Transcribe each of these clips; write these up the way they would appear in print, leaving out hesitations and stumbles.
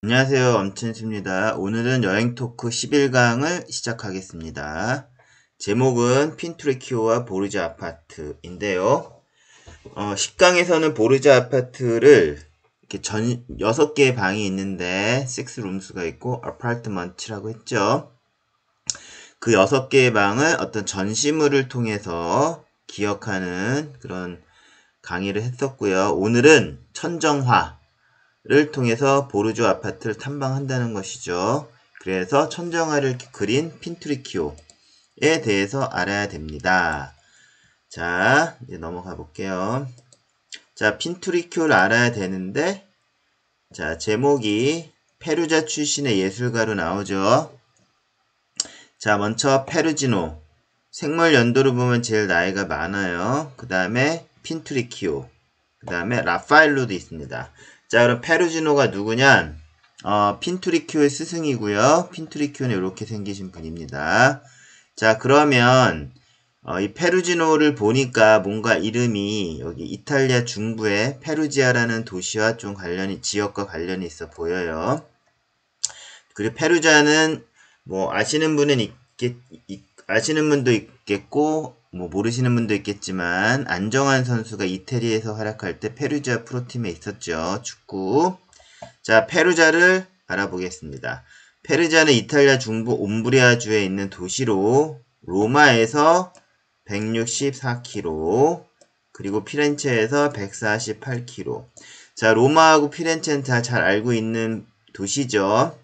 안녕하세요. 엄천수입니다. 오늘은 여행 토크 11강을 시작하겠습니다. 제목은 핀투레키오와 보르즈 아파트인데요. 10강에서는 보르즈 아파트를 이렇게 6개의 방이 있는데 6룸스가 있고 아파트먼트라고 했죠. 그 6개의 방을 어떤 전시물을 통해서 기억하는 그런 강의를 했었고요. 오늘은 천정화 를 통해서 보르주 아파트를 탐방한다는 것이죠. 그래서 천정화를 그린 핀투리키오에 대해서 알아야 됩니다. 자, 이제 넘어가 볼게요. 자, 핀투리키오를 알아야 되는데, 자, 제목이 페루자 출신의 예술가로 나오죠. 자, 먼저 페루지노. 생물 연도로 보면 제일 나이가 많아요. 그 다음에 핀투리키오. 그 다음에 라파엘로도 있습니다. 자, 그럼 페루지노가 누구냐? 핀투리키오의 스승이고요. 핀투리키오는 이렇게 생기신 분입니다. 자, 그러면 이 페루지노를 보니까 뭔가 이름이 여기 이탈리아 중부의 페루지아라는 도시와 좀 지역과 관련이 있어 보여요. 그리고 페루지아는 뭐 아시는 분도 있겠고 뭐 모르시는 분도 있겠지만 안정환 선수가 이태리에서 활약할 때 페루지아 프로팀에 있었죠. 축구. 자, 페루자를 알아보겠습니다. 페루자는 이탈리아 중부 옴브리아주에 있는 도시로 로마에서 164km 그리고 피렌체에서 148km. 자, 로마하고 피렌체는 다 잘 알고 있는 도시죠.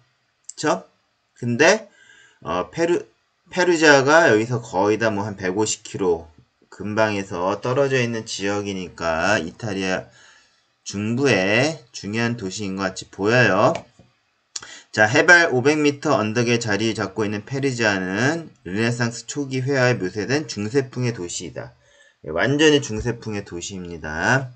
그쵸? 근데 페루자가 여기서 거의 다 뭐 한 150km 근방에서 떨어져 있는 지역이니까 이탈리아 중부의 중요한 도시인 것 같이 보여요. 자, 해발 500m 언덕에 자리 잡고 있는 페루지아는 르네상스 초기 회화에 묘사된 중세풍의 도시이다. 완전히 중세풍의 도시입니다.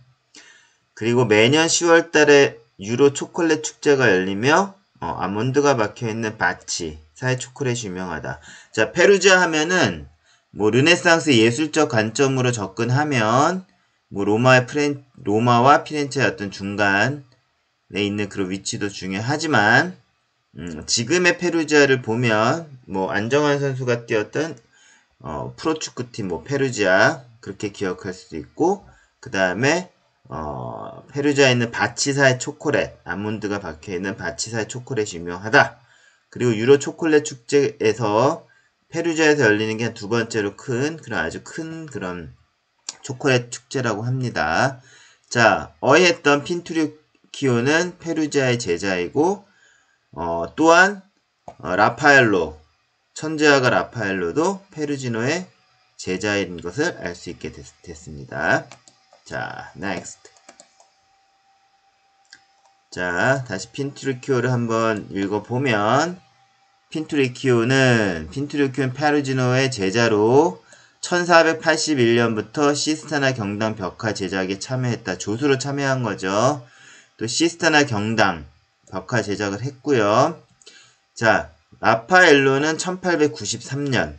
그리고 매년 10월 달에 유로 초콜릿 축제가 열리며 아몬드가 박혀있는 바치 사의 초콜릿이 유명하다. 자, 페루지아 하면은 뭐 르네상스 예술적 관점으로 접근하면 뭐 로마와 피렌체의 어떤 중간에 있는 그런 위치도 중요하지만 지금의 페루지아를 보면 뭐 안정환 선수가 뛰었던 프로축구팀 뭐 페루지아 그렇게 기억할 수도 있고 그 다음에 페루지아에 있는 바치사의 초콜릿 아몬드가 박혀있는 바치사의 초콜릿이 유명하다. 그리고 유로 초콜릿 축제에서 페루지아에서 열리는 게 두 번째로 큰 그런 아주 큰 그런 초콜릿 축제라고 합니다. 자, 어이했던 핀투리키오는 페루지아의 제자이고 또한 라파엘로 천재화가 라파엘로도 페루지노의 제자인 것을 알 수 있게 됐습니다. 자, next. 자, 다시 핀투리키오를 한번 읽어보면 핀투리키오는 페루지노의 제자로 1481년부터 시스타나 경당 벽화 제작에 참여했다. 조수로 참여한 거죠. 또 시스타나 경당 벽화 제작을 했고요. 자, 라파엘로는 1893년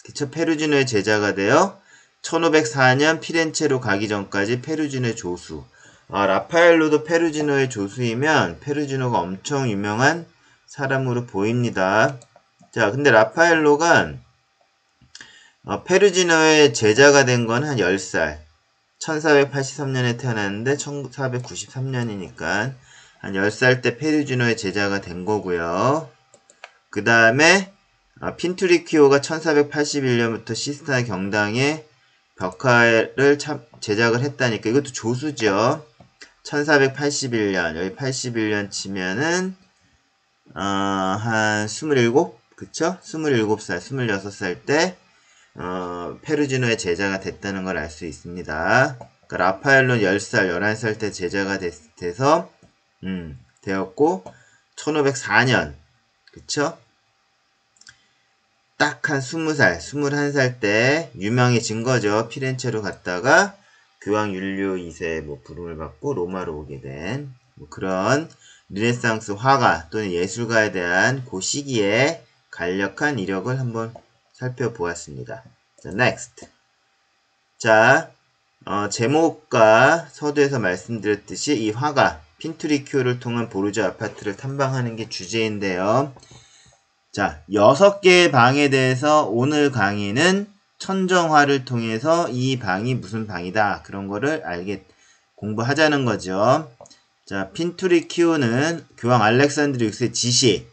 그쵸? 페루지노의 제자가 되어 1504년 피렌체로 가기 전까지 페루지노의 조수. 라파엘로도 페루지노의 조수이면 페루지노가 엄청 유명한 사람으로 보입니다. 자, 근데 라파엘로가 페루지노의 제자가 된 건 한 10살. 1483년에 태어났는데 1493년이니까 한 10살 때 페루지노의 제자가 된 거고요. 그 다음에 핀투리키오가 1481년부터 시스타나 경당에 벽화를 제작을 했다니까 이것도 조수죠. 1481년 여기 81년 치면은 한 27? 그쵸? 27살, 26살 때 페루지노의 제자가 됐다는 걸 알 수 있습니다. 그러니까 라파엘로는 10살, 11살 때 제자가 돼서 되었고 1504년 그쵸? 딱 한 20살, 21살 때 유명해진 거죠. 피렌체로 갔다가 교황 율리오 2세의 뭐 부름을 받고 로마로 오게 된 뭐 그런 르네상스 화가 또는 예술가에 대한 그 시기에 간략한 이력을 한번 살펴보았습니다. 자, next. 자, 제목과 서두에서 말씀드렸듯이 이 화가 핀투리큐오를 통한 보르주 아파트를 탐방하는 게 주제인데요. 자, 6개의 방에 대해서 오늘 강의는 천정화를 통해서 이 방이 무슨 방이다. 그런 거를 공부하자는 거죠. 자, 핀투리큐오는 교황 알렉산드르 6세 지시.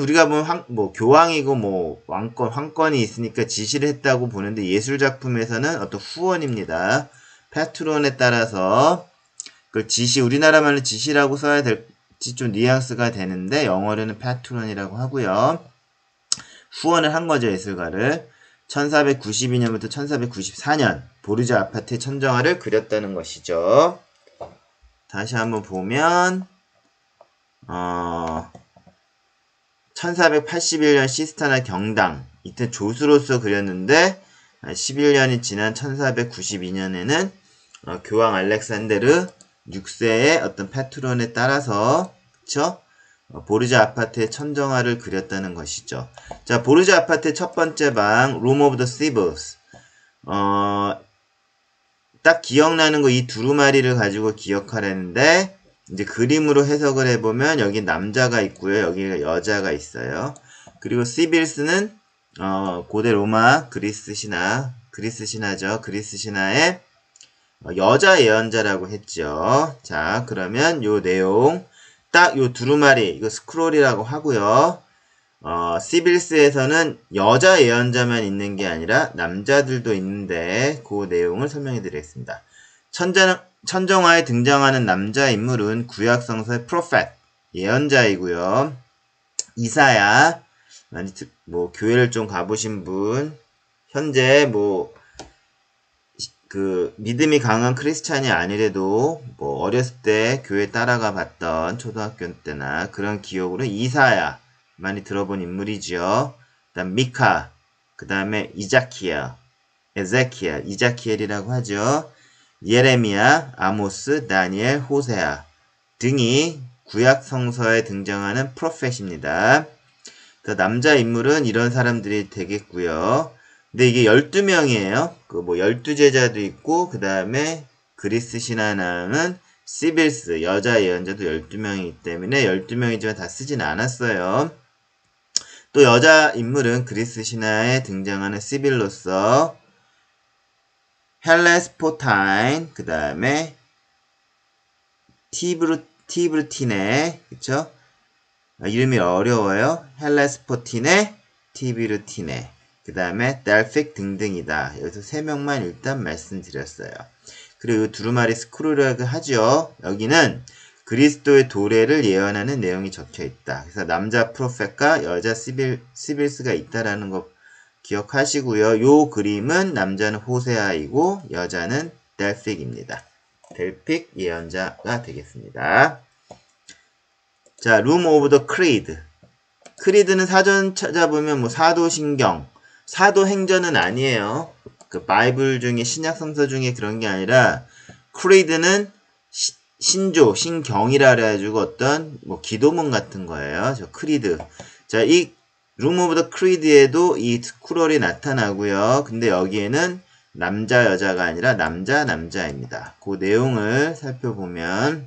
우리가 보면 교황이고 황권이 있으니까 지시를 했다고 보는데 예술작품에서는 어떤 후원입니다. 패트론에 따라서 그 우리나라 말로 지시라고 써야 될지 좀 뉘앙스가 되는데 영어로는 패트론이라고 하고요. 후원을 한 거죠, 예술가를. 1492년부터 1494년 보르주 아파트의 천정화를 그렸다는 것이죠. 다시 한번 보면 1481년 시스타나 경당, 이때 조수로서 그렸는데 11년이 지난 1492년에는 교황 알렉산데르 6세의 어떤 패트론에 따라서 그쵸? 보르주 아파트의 천정화를 그렸다는 것이죠. 자, 보르주 아파트의 첫 번째 방, Room of the Sibyls. 딱 기억나는 거 이 두루마리를 가지고 기억하라는데 이제 그림으로 해석을 해보면 여기 남자가 있고요. 여기가 여자가 있어요. 그리고 시빌스는 고대 로마 그리스 신화죠. 그리스 신화의 여자 예언자라고 했죠. 자, 그러면 요 내용 딱 요 두루마리 이거 스크롤이라고 하고요. 시빌스에서는 여자 예언자만 있는 게 아니라 남자들도 있는데 그 내용을 설명해 드리겠습니다. 천정화에 등장하는 남자 인물은 구약 성서의 프로펫, 예언자이고요. 이사야, 교회를 좀 가보신 분, 현재 믿음이 강한 크리스찬이 아니래도 어렸을 때 교회 따라가 봤던 초등학교 때나 그런 기억으로 이사야 많이 들어본 인물이죠. 그다음 미카, 그 다음에 이자키엘이라고 하죠. 예레미야, 아모스, 다니엘, 호세아 등이 구약 성서에 등장하는 프로펫입니다. 남자 인물은 이런 사람들이 되겠고요. 근데 이게 12명이에요. 12제자도 있고, 그 다음에 그리스 신화는 시빌스, 여자 예언자도 12명이기 때문에 12명이지만 다 쓰진 않았어요. 또 여자 인물은 그리스 신화에 등장하는 시빌로서 헬레스포타인, 그 다음에 티브르티네, 그쵸? 이름이 어려워요. 헬레스포티네, 티브르티네, 그 다음에 델픽 등등이다. 여기서 3명만 일단 말씀드렸어요. 그리고 두루마리 스크롤이라고 하죠. 여기는 그리스도의 도래를 예언하는 내용이 적혀 있다. 그래서 남자 프로펫과 여자 시빌스가 있다라는 거 기억하시고요. 요 그림은 남자는 호세아이고 여자는 델픽입니다. 델픽 예언자가 되겠습니다. 자, Room of the Creed. 크리드는 사전 찾아보면 사도신경, 사도행전은 아니에요. 그 바이블 중에 신약 성서 중에 그런 게 아니라 크리드는 신조, 신경이라 그래가지고 어떤 기도문 같은 거예요. 저 크리드. 자, 이 Room of the Creed에도 이 스크롤이 나타나고요. 근데 여기에는 남자 여자가 아니라 남자입니다. 그 내용을 살펴보면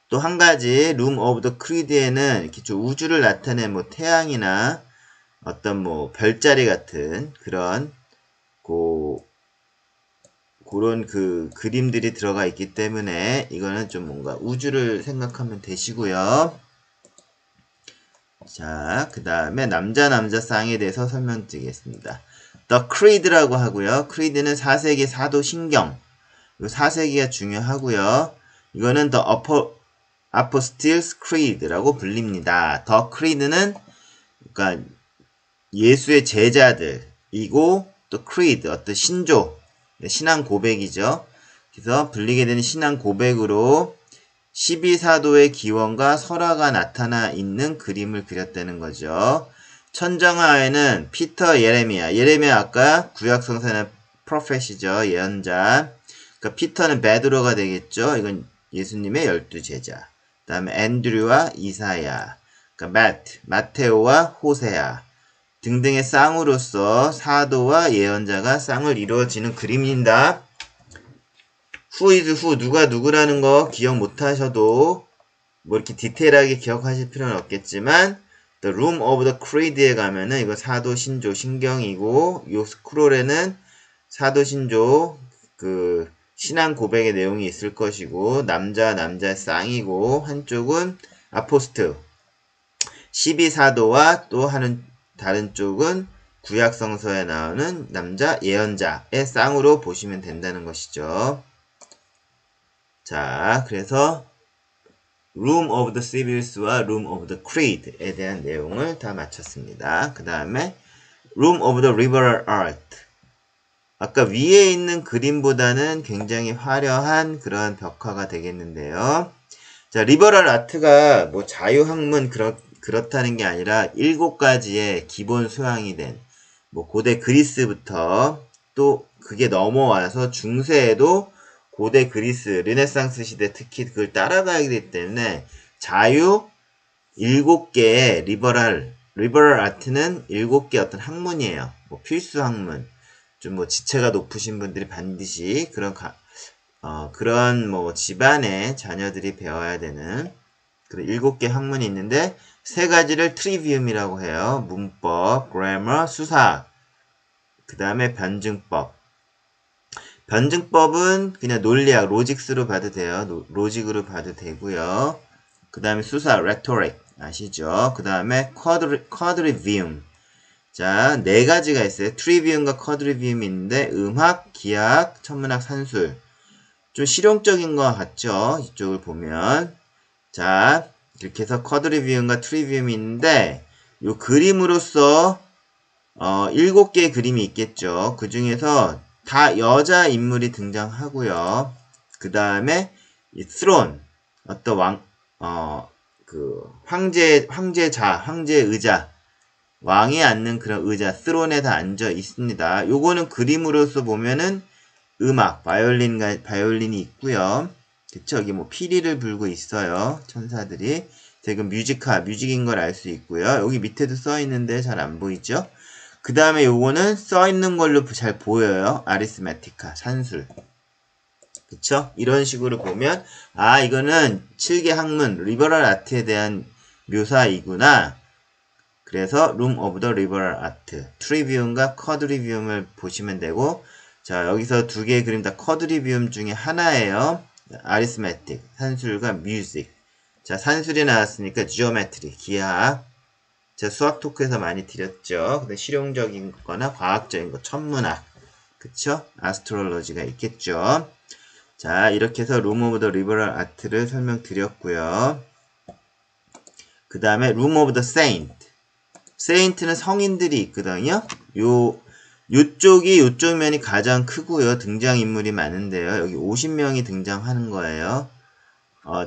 또 한 가지 Room of the Creed에는 이렇게 좀 우주를 나타낸 태양이나 어떤 별자리 같은 그런 그런 그림들이 들어가 있기 때문에 이거는 좀 뭔가 우주를 생각하면 되시고요. 자, 그 다음에 남자 쌍에 대해서 설명드리겠습니다. The Creed라고 하고요. Creed는 4세기 사도 신경. 4세기가 중요하고요. 이거는 The Apostles' Creed라고 불립니다. The Creed는 그러니까 예수의 제자들이고 또 Creed, 어떤 신조, 신앙 고백이죠. 그래서 불리게 되는 신앙 고백으로 12사도의 기원과 설화가 나타나 있는 그림을 그렸다는 거죠. 천정화에는 피터, 예레미야 아까 구약성서는 프로펫이죠. 예언자. 그러니까 피터는 베드로가 되겠죠. 이건 예수님의 12제자. 그 다음에 앤드류와 이사야, 그러니까 마테오와 호세아 등등의 쌍으로서 사도와 예언자가 쌍을 이루어지는 그림입니다. who is who, 누가 누구라는 거 기억 못 하셔도 뭐 이렇게 디테일하게 기억하실 필요는 없겠지만 The Room of the Creed에 가면은 이거 사도 신조 신경이고 요 스크롤에는 사도 신조 그 신앙 고백의 내용이 있을 것이고 남자 쌍이고 한쪽은 아포스트 12사도와 또 다른 쪽은 구약 성서에 나오는 남자 예언자의 쌍으로 보시면 된다는 것이죠. 자, 그래서 Room of the Civils와 Room of the Creed에 대한 내용을 다 마쳤습니다. 그 다음에 Room of the Liberal Art. 아까 위에 있는 그림보다는 굉장히 화려한 그런 벽화가 되겠는데요. 자, 리버럴 아트가 뭐 자유학문 그렇다는 게 아니라 7가지의 기본 수양이 된 뭐 고대 그리스부터 또 그게 넘어와서 중세에도 고대 그리스, 르네상스 시대 특히 그걸 따라가야 되기 때문에 자유 7개의 리버럴 아트는 7개 어떤 학문이에요. 뭐 필수 학문. 좀 뭐 지체가 높으신 분들이 반드시 그런 뭐 집안의 자녀들이 배워야 되는 그런 7개 학문이 있는데 3가지를 트리비움이라고 해요. 문법, 그래머, 수사. 그 다음에 변증법. 변증법은 그냥 논리학, 로직스로 봐도 돼요. 로직으로 봐도 되고요. 그 다음에 수사, 레토릭 아시죠? 그 다음에 쿼드리비움. 자, 4가지가 있어요. 트리비움과 쿼드리비움이 있는데 음악, 기악, 천문학, 산술. 좀 실용적인 것 같죠? 이쪽을 보면. 자, 이렇게 해서 쿼드리비움과 트리비움이 있는데 요 그림으로서 7개의 그림이 있겠죠. 그 중에서 다 여자 인물이 등장하고요. 그 다음에 이 스론, 어떤 황제 의자, 왕이 앉는 그런 의자, 스론에 다 앉아 있습니다. 요거는 그림으로서 보면은 음악, 바이올린이 있고요. 그쵸? 여기 뭐 피리를 불고 있어요. 천사들이. 지금 뮤직인 걸 알 수 있고요. 여기 밑에도 써 있는데 잘 안 보이죠? 그 다음에 요거는 써 있는 걸로 잘 보여요. 아리스메티카, 산술. 그쵸? 이런 식으로 보면, 아, 이거는 7개 학문, 리버럴 아트에 대한 묘사이구나. 그래서 Room of the Liberal Art, 트리비움과 쿼드리비움을 보시면 되고, 자, 여기서 2개의 그림 다 쿼드리비움 중에 하나예요. 아리스메틱, 산술과 뮤직. 자, 산술이 나왔으니까 지오메트리, 기하학. 제가 수학 토크에서 많이 드렸죠. 근데 실용적인 거나 과학적인 거, 천문학. 그쵸? 아스트롤로지가 있겠죠. 자, 이렇게 해서 Room of the Liberal Art를 설명드렸고요. 그 다음에 Room of the Saint. 세인트는 성인들이 있거든요. 요쪽 면이 가장 크고요. 등장인물이 많은데요. 여기 50명이 등장하는 거예요.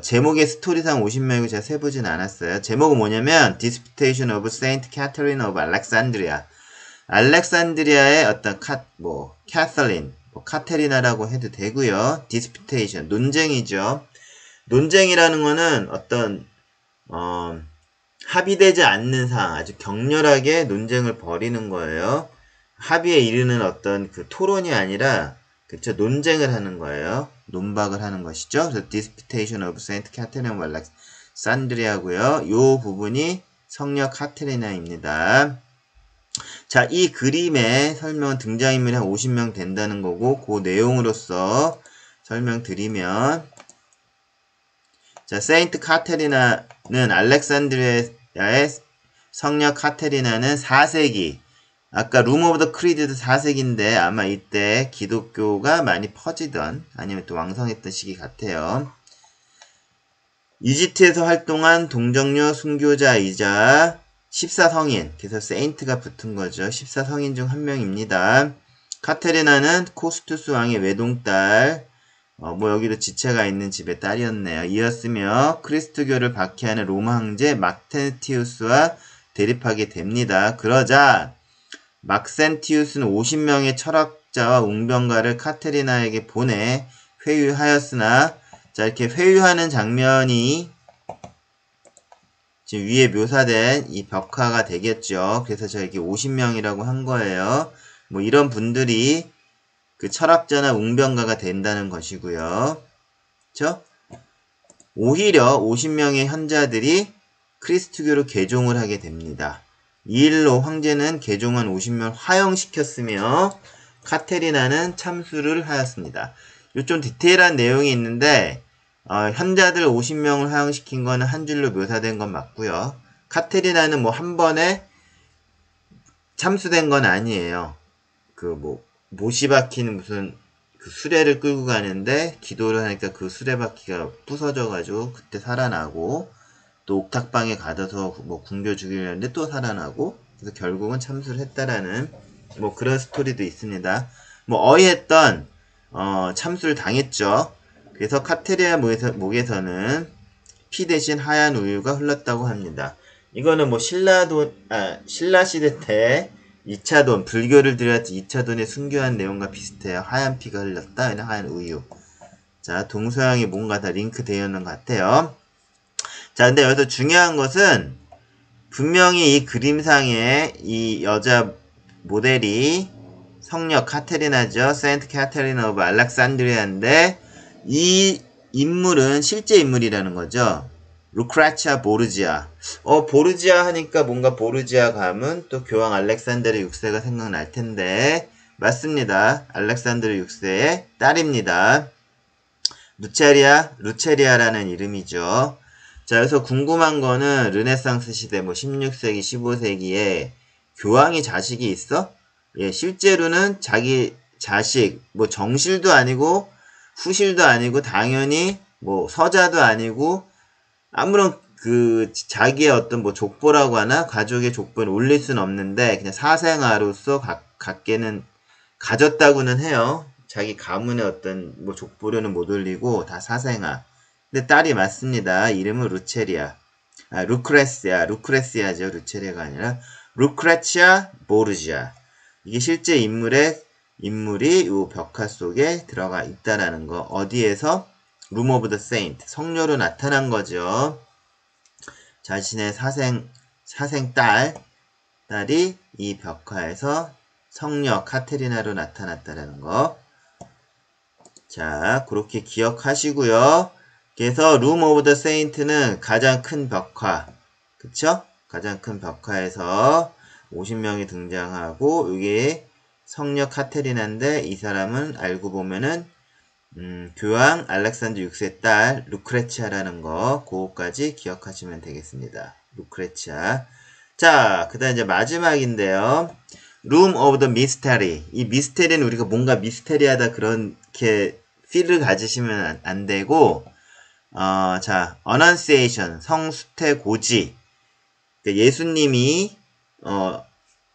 제목의 스토리상 50명이고 제가 세보진 않았어요. 제목은 뭐냐면 Disputation of Saint Catherine of Alexandria. 알렉산드리아의 어떤 캐서린, 카테리나라고 해도 되고요. Disputation, 논쟁이죠. 논쟁이라는 거는 어떤 합의되지 않는 사항, 아주 격렬하게 논쟁을 벌이는 거예요. 합의에 이르는 어떤 그 토론이 아니라, 그쵸, 논쟁을 하는 거예요. 논박을 하는 것이죠. 그래서 Disputation of Saint Catherine of Alexandria고요. 요 부분이 성녀 카테리나입니다. 자, 이 그림의 설명은 등장인물이 한 50명 된다는 거고, 그 내용으로서 설명드리면, 자, 세인트 카테리나는 알렉산드리아의 성녀 카테리나는 4세기. 아까 룸 오브 더 크리드도 4세기인데 아마 이때 기독교가 많이 퍼지던 아니면 또 왕성했던 시기 같아요. 이집트에서 활동한 동정녀 순교자이자 14성인. 그래서 세인트가 붙은 거죠. 14성인 중 한 명입니다. 카테리나는 코스투스 왕의 외동딸. 여기도 지체가 있는 집의 딸이었네요. 이었으며 크리스트교를 박해하는 로마 황제 막센티우스와 대립하게 됩니다. 그러자 막센티우스는 50명의 철학자와 웅변가를 카테리나에게 보내 회유하였으나, 자, 이렇게 회유하는 장면이 지금 위에 묘사된 이 벽화가 되겠죠. 그래서 제가 이렇게 50명이라고 한 거예요. 뭐 이런 분들이 그 철학자나 웅변가가 된다는 것이고요. 그쵸? 오히려 50명의 현자들이 크리스트교로 개종을 하게 됩니다. 이 일로 황제는 개종한 50명을 화형시켰으며 카테리나는 참수를 하였습니다. 요 좀 디테일한 내용이 있는데 현자들 50명을 화형시킨 거는 한 줄로 묘사된 건 맞고요. 카테리나는 뭐 한 번에 참수된 건 아니에요. 못이 박히는 무슨 그 수레를 끌고 가는데 기도를 하니까 그 수레바퀴가 부서져가지고 그때 살아나고, 또 옥탑방에 가둬서 뭐 굶겨 죽이려는데 또 살아나고, 그래서 결국은 참수를 했다라는 뭐 그런 스토리도 있습니다. 뭐 어이했던 참수를 당했죠. 그래서 카테리아 목에서는 피 대신 하얀 우유가 흘렀다고 합니다. 이거는 뭐 신라 시대 때 2차돈, 불교를 들여왔지 2차돈의 순교한 내용과 비슷해요. 하얀 피가 흘렀다. 하얀 우유. 자, 동서양이 뭔가 다 링크되어 있는 것 같아요. 자, 근데 여기서 중요한 것은 분명히 이 그림상에 이 여자 모델이 성녀 카테리나죠. 세인트 카테리나 오브 알렉산드리아인데 이 인물은 실제 인물이라는 거죠. 루크라치아 보르지아. 보르지아 하니까 뭔가 보르지아 가면 또 교황 알렉산드르 6세가 생각날 텐데, 맞습니다. 알렉산드르 6세의 딸입니다. 루체리아라는 이름이죠. 자, 여기서 궁금한 거는 르네상스 시대 뭐 16세기, 15세기에 교황이 자식이 있어? 예, 실제로는 자기 자식, 뭐 정실도 아니고 후실도 아니고 당연히 뭐 서자도 아니고 아무런 자기의 어떤 뭐 족보라고 하나 가족의 족보를 올릴 수는 없는데 그냥 사생아로서 갖게는 가졌다고는 해요. 자기 가문의 어떤 뭐 족보료는 못 올리고 다 사생아. 근데 딸이 맞습니다. 이름은 루크레시아죠. 루체리아가 아니라 루크레치아 보르지아. 이게 실제 인물이 이 벽화 속에 들어가 있다라는 거. 어디에서? Room of the Saint, 성녀로 나타난 거죠. 자신의 사생 딸이 이 벽화에서 성녀 카테리나로 나타났다라는 거. 자, 그렇게 기억하시고요. 그래서 Room of the Saint는 가장 큰 벽화, 그쵸? 가장 큰 벽화에서 50명이 등장하고 이게 성녀 카테리나인데 이 사람은 알고 보면은 교황 알렉산드 6세 딸 루크레치아라는 거, 그거까지 기억하시면 되겠습니다. 루크레치아. 자, 그 다음 이제 마지막인데요. Room of the Mystery. 이 미스테리는 우리가 뭔가 미스테리하다 그렇게 필을 가지시면 안 되고, 자, Annunciation, 성수태 고지. 그러니까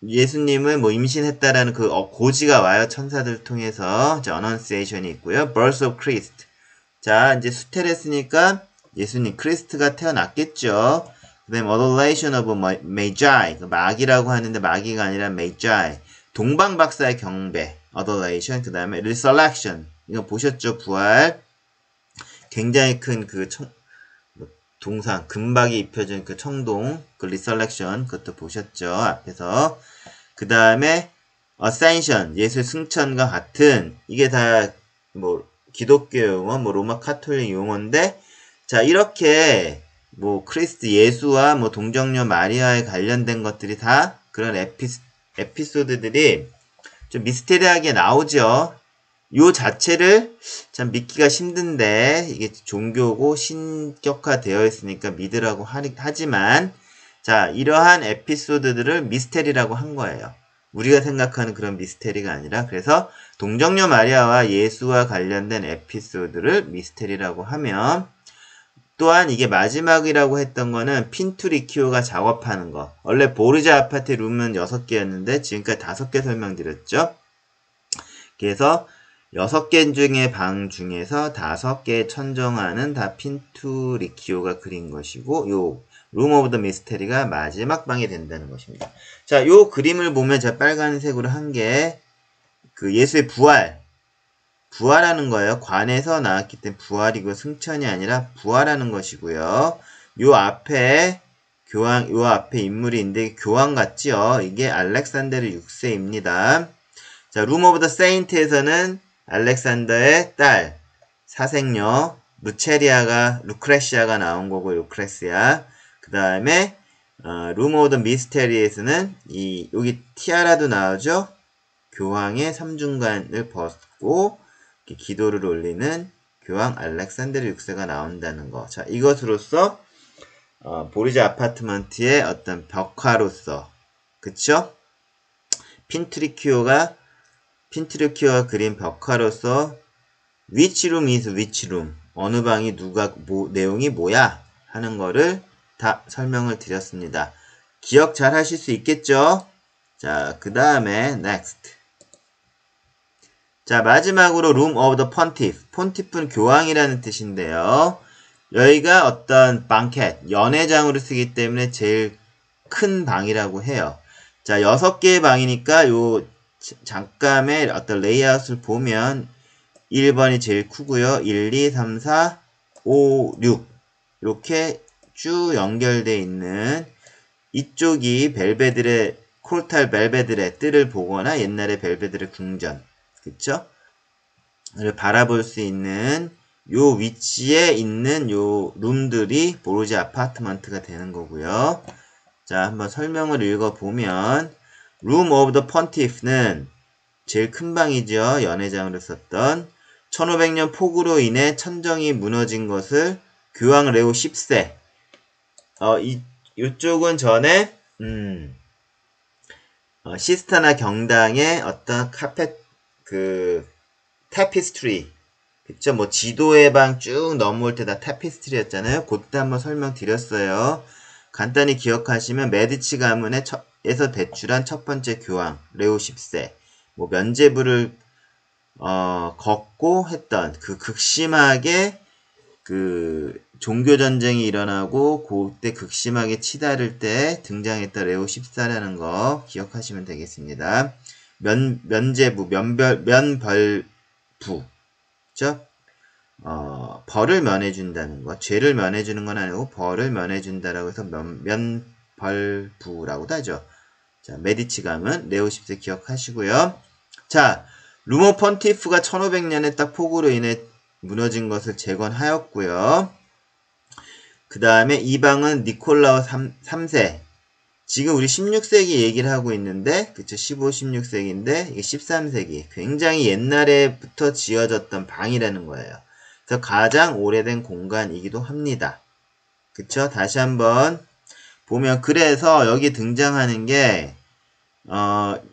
예수님을 뭐 임신했다라는 그 고지가 와요. 천사들 통해서. 자, Annunciation이 있고요. Birth of Christ. 자, 이제 수태를 했으니까 예수님 크리스트가 태어났겠죠. 그 다음에 Adulation of Magi. 마귀라고 하는데 마귀가 아니라 Magi. 동방박사의 경배. Adulation. 그 다음에 Resurrection. 이거 보셨죠? 부활. 굉장히 큰 동상, 금박이 입혀진 그 청동, 그 리설렉션, 그것도 보셨죠? 앞에서. 그 다음에, 어센션, 예수의 승천과 같은, 이게 다, 뭐, 기독교 용어, 뭐, 로마 카톨릭 용어인데, 자, 이렇게, 뭐, 크리스트 예수와 뭐, 동정녀 마리아에 관련된 것들이 다 그런 에피소드들이 좀 미스테리하게 나오죠? 요 자체를 참 믿기가 힘든데 이게 종교고 신격화되어 있으니까 믿으라고 하지만, 자, 이러한 에피소드들을 미스테리라고 한 거예요. 우리가 생각하는 그런 미스테리가 아니라. 그래서 동정녀 마리아와 예수와 관련된 에피소드를 미스테리라고 하면, 또한 이게 마지막이라고 했던 거는 핀투리키오가 작업하는 거. 원래 보르자 아파트 룸은 6개였는데 지금까지 5개 설명드렸죠. 그래서 6개 중의 방 중에서 5개 천정안은 다 핀투리키오가 그린 것이고, 요 룸 오브 더 미스테리가 마지막 방이 된다는 것입니다. 자, 요 그림을 보면 제가 빨간색으로 한 게 그 예수의 부활하는 거예요. 관에서 나왔기 때문에 부활이고 승천이 아니라 부활하는 것이고요. 요 앞에 인물이 있는데 교황 같지요? 이게 알렉산드르 6세입니다. 자, 룸 오브 더 세인트에서는 알렉산더의 딸, 사생녀, 루크레시아가 나온 거고, 루크레시아. 그 다음에, 룸 오브 더 미스테리에서는 여기 티아라도 나오죠? 교황의 삼중간을 벗고, 기도를 올리는 교황 알렉산드르 6세가 나온다는 거. 자, 이것으로써, 보르자 아파트먼트의 어떤 벽화로서, 그쵸? 핀트리키오가 그린 벽화로서 which room is which room, 어느 방이 내용이 뭐야 하는 거를 다 설명을 드렸습니다. 기억 잘 하실 수 있겠죠? 자, 그 다음에 next. 자, 마지막으로 room of the pontiff. pontiff는 교황이라는 뜻인데요. 여기가 어떤 방켓, 연회장으로 쓰기 때문에 제일 큰 방이라고 해요. 자, 6개의 방이니까 요 잠깐의 어떤 레이아웃을 보면 1번이 제일 크고요. 1, 2, 3, 4, 5, 6 이렇게 쭉 연결되어 있는 이쪽이 코르탈 벨베드레 뜰을 보거나 옛날에 벨베드레 궁전, 그쵸? 를 바라볼 수 있는 요 위치에 있는 요 룸들이 보르자 아파트먼트가 되는 거고요. 자, 한번 설명을 읽어보면 룸 오브 더 펀티프는 제일 큰 방이죠. 연회장으로 썼던 1500년 폭우로 인해 천정이 무너진 것을 교황 레오 10세 이쪽은 전에 시스타나 경당의 어떤 타피스트리, 그쵸? 뭐 지도의 방 쭉 넘어올 때 다 타피스트리였잖아요. 그때 한번 설명드렸어요. 간단히 기억하시면 메디치 가문에서 배출한 첫 번째 교황 레오 10세, 뭐 면제부를 걷고 했던 그 극심하게 종교 전쟁이 일어나고 그때 극심하게 치달을 때 등장했던 레오 14라는 거 기억하시면 되겠습니다. 면제부, 면벌부, 그죠? 벌을 면해준다는 거, 죄를 면해주는 건 아니고 벌을 면해준다라고 해서 면벌부라고도 하죠. 자, 메디치 가문 레오 10세 기억하시고요. 자, 루모 펀티프가 1500년에 딱 폭우로 인해 무너진 것을 재건하였고요. 그 다음에 이 방은 니콜라오 3세. 지금 우리 16세기 얘기를 하고 있는데, 그쵸? 15, 16세기인데, 이게 13세기. 굉장히 옛날에부터 지어졌던 방이라는 거예요. 그래서 가장 오래된 공간이기도 합니다. 그쵸? 다시 한번 보면, 그래서 여기 등장하는 게,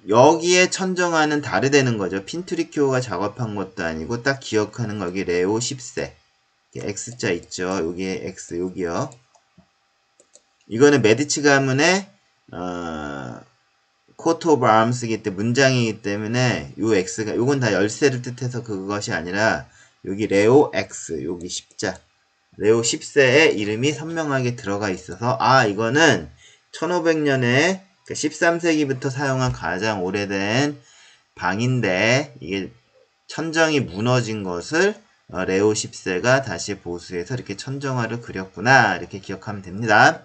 여기에 천정화는 다르다는 거죠. 핀트리키오가 작업한 것도 아니고, 딱 기억하는 거, 여기 레오 10세. X자 있죠? 여기에 X, 여기요. 이거는 메디치 가문의, 코트 오브 아임스이기 때문에, 문장이기 때문에, 요 X가, 요건 다 열쇠를 뜻해서 그것이 아니라, 여기 레오 X, 여기 10자. 레오 10세의 이름이 선명하게 들어가 있어서, 이거는 1500년에 13세기부터 사용한 가장 오래된 방인데, 이게 천정이 무너진 것을 레오 10세가 다시 보수해서 이렇게 천정화를 그렸구나, 이렇게 기억하면 됩니다.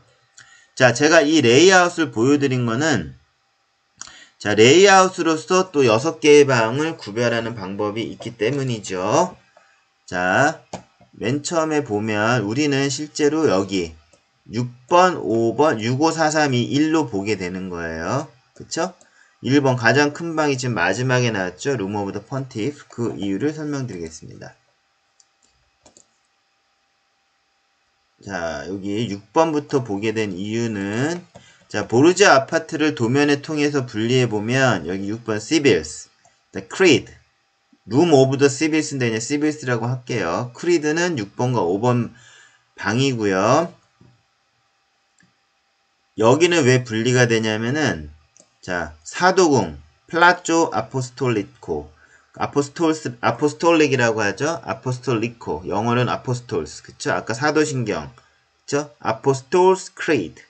자, 제가 이 레이아웃을 보여드린 거는, 자, 레이아웃으로서 또 6개의 방을 구별하는 방법이 있기 때문이죠. 자, 맨 처음에 보면 우리는 실제로 여기 6번, 5번, 6, 5, 4, 3, 2, 1로 보게 되는 거예요. 그쵸? 1번 가장 큰 방이 지금 마지막에 나왔죠. 룸 오브 더 펀티프. 그 이유를 설명드리겠습니다. 자, 여기 6번부터 보게 된 이유는, 자, 보르자 아파트를 도면에 통해서 분리해보면, 여기 6번 시빌스, 크리드, 룸 오브 더 시빌스인데 그냥 시빌스라고 할게요. 크리드는 6번과 5번 방이고요. 여기는 왜 분리가 되냐면은, 자, 사도궁, 플라조 아포스톨리코, 아포스톨릭이라고 하죠. 아포스톨리코, 영어는 아포스톨스, 그쵸? 아까 사도신경, 그쵸? 아포스톨스 크리드.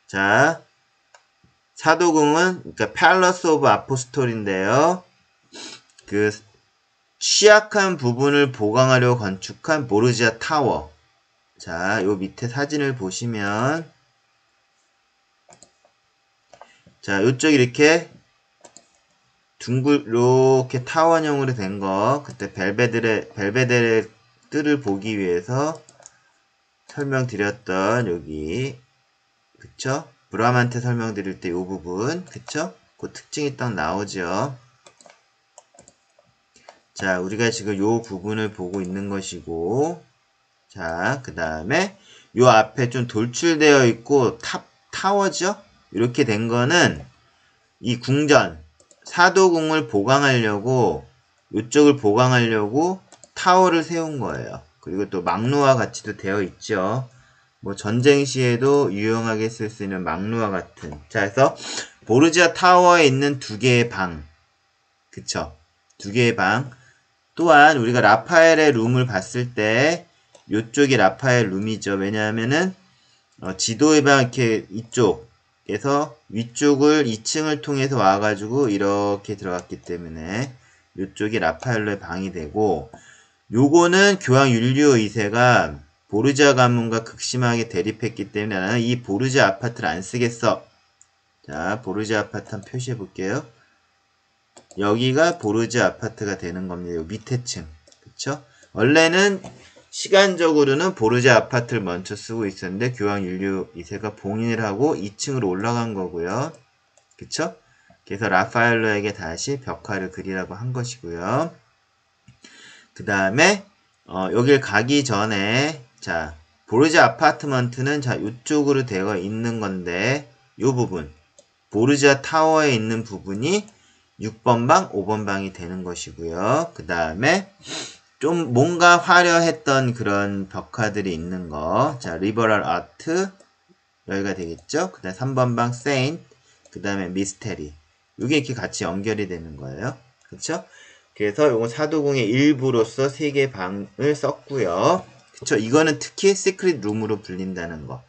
자, 사도궁은, 그러니까 팔러스 오브 아포스톨인데요. 그 취약한 부분을 보강하려고 건축한 보르지아 타워. 자, 요 밑에 사진을 보시면, 자, 요쪽 이렇게 이렇게 타원형으로 된 거, 그때 벨베데레 뜰을 보기 위해서 설명드렸던 여기, 그쵸? 브람한테 설명드릴 때 이 부분, 그쵸? 그 특징이 딱 나오죠. 자, 우리가 지금 요 부분을 보고 있는 것이고, 자, 그 다음에 요 앞에 좀 돌출되어 있고 타워죠? 이렇게 된 거는 이 궁전, 사도궁을 보강하려고, 이쪽을 보강하려고 타워를 세운 거예요. 그리고 또 막루와 같이도 되어 있죠. 뭐 전쟁 시에도 유용하게 쓸 수 있는 막루와 같은. 자, 그래서 보르지아 타워에 있는 두 개의 방, 그쵸? 두 개의 방. 또한 우리가 라파엘의 룸을 봤을 때 이쪽이 라파엘 룸이죠. 왜냐하면은 지도의 방 이렇게 이쪽에서 위쪽을 2층을 통해서 와가지고 이렇게 들어갔기 때문에 이쪽이 라파엘로의 방이 되고, 요거는 교황 율리오 2세가 보르지아 가문과 극심하게 대립했기 때문에 나는 이 보르지아 아파트를 안 쓰겠어. 자, 보르지아 아파트 한번 표시해 볼게요. 여기가 보르지아 아파트가 되는 겁니다. 요 밑에 층. 그쵸? 원래는 시간적으로는 보르지아 아파트를 먼저 쓰고 있었는데 교황 율리오 2세가 봉인을 하고 2층으로 올라간 거고요. 그쵸? 그래서 라파엘로에게 다시 벽화를 그리라고 한 것이고요. 그 다음에 여길 가기 전에 자, 보르지아 아파트먼트는 자, 이쪽으로 되어 있는 건데 요 부분 보르지아 타워에 있는 부분이 6번 방, 5번 방이 되는 것이고요. 그 다음에 좀 뭔가 화려했던 그런 벽화들이 있는 거. 자, 리버럴 아트 여기가 되겠죠. 그 다음에 3번 방 세인트, 그 다음에 미스테리. 이게 이렇게 같이 연결이 되는 거예요. 그쵸? 그래서 이건 사도궁의 일부로서 3개 방을 썼고요. 그쵸? 이거는 특히 시크릿 룸으로 불린다는 거.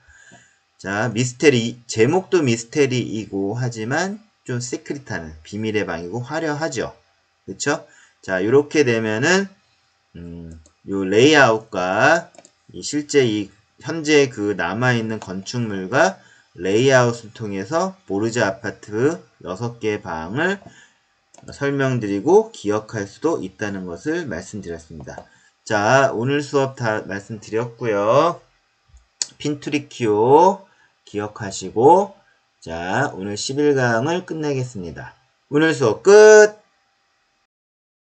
자, 미스테리, 제목도 미스테리이고 하지만 좀 시크릿한 비밀의 방이고 화려하죠. 그쵸? 자, 이렇게 되면은 요 레이아웃과 실제 현재 그 남아있는 건축물과 레이아웃을 통해서 보르지아 아파트 6개의 방을 설명드리고 기억할 수도 있다는 것을 말씀드렸습니다. 자, 오늘 수업 다 말씀드렸고요. 핀투리키오 기억하시고, 자, 오늘 11강을 끝내겠습니다. 오늘 수업 끝!